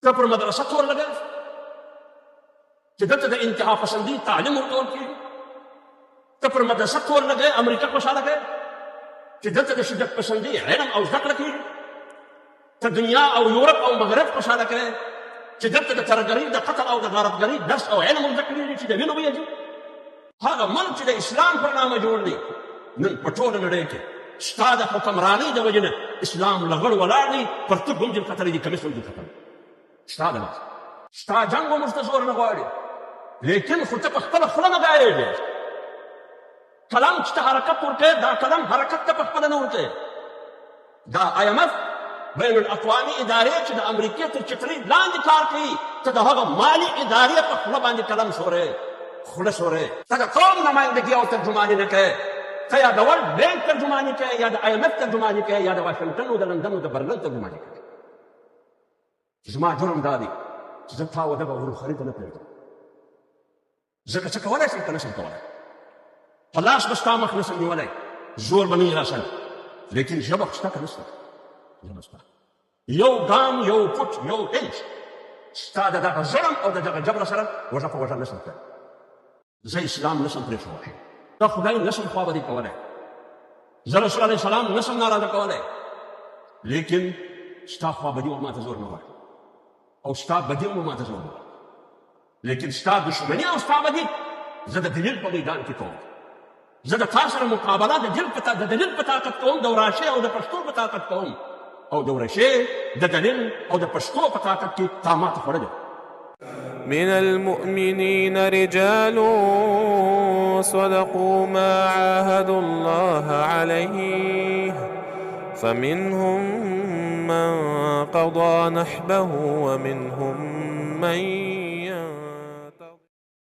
ته پر مدرسه تور لګوې چې دلته د انتها پسندي تعلیم ورکول کېږي. ته پر مدرسه تور لګوې امریکا خوشحاله کوې چې دلته د شدت پسندي علم او زده کړه کېږي. ته دنیا او یورپ او مغرب خوشحاله کوې چې دلته د ترهګرۍ د قتل او د غارتګرۍ درس او علم زده کړېږي چې د وینو بویه ځي. هغه ملک چې د اسلام پر نامه جوړ دی نن په ټوله نړۍ کې ستا د حکمرانۍ د وجې نه اسلام لغړ ولاړ دی، پرتوګ هم دې کتلی دي، کمیس هم دې کتلی ستا د لاسه. ستا جنګ هم ورته زور نه غواړي، لیکن خو ته په خپله خوله نه ګایېږې. قلم چې ته حرکت ورکوې دا قلم حرکت ته په خپله نه ورکوې. دا IMF بین الاقوامي ادارې چې د امریکې تر چترۍ لاندې کار کوي، ته د هغه مالي ادارې په خوله باندې قلم شورې، خوله شورې. ته د قوم نمایندګي او ترجماني نه کوې. ته یا د ورلډ بینک ترجماني کوې، یا د IMF ترجماني کوې، یا د واشنګټن او د لندن او د برلن ترجماني کوې. زما جرم دا دی چې زه تا و دغه وروخري ته نه پرېږدم. ځکه څه کولی شم که نه شم کولی. په لاس به ستا مخ نه شم نیولی، زور به نه یې راسره، لیکن ژبه خو شته که نه شته؟ ژبه شته. یو ګام، یو فوټ، یو انچ ستا د دغه ظلم او د دغه جبر سره وژه په وژه نه شم کولی. زه اسلام نه شم پرېښودی، زه خدای نه شم خوابدي کولی، زه رسول علیه السلام نه شم ناراضه کولی، لیکن ستا خوابدي به ماته زور نه غواړي او ستا بدي هم ماته زور نه غواړي. لیکن ستا دشمني او ستا بدي زه د دلیل په میدان کې کوم. زه د تا سره مقابله د دلیل په طاقت کوم، د وراشۍ او د پښتو په طاقت کوم، او د وراشۍ د دلیل او د پښتو په طاقت کې تا ماته خوړلې. من المؤمنين رجال صدقوا ما عاهدوا الله عليه فمنهم من قضى نحبه ومنهم من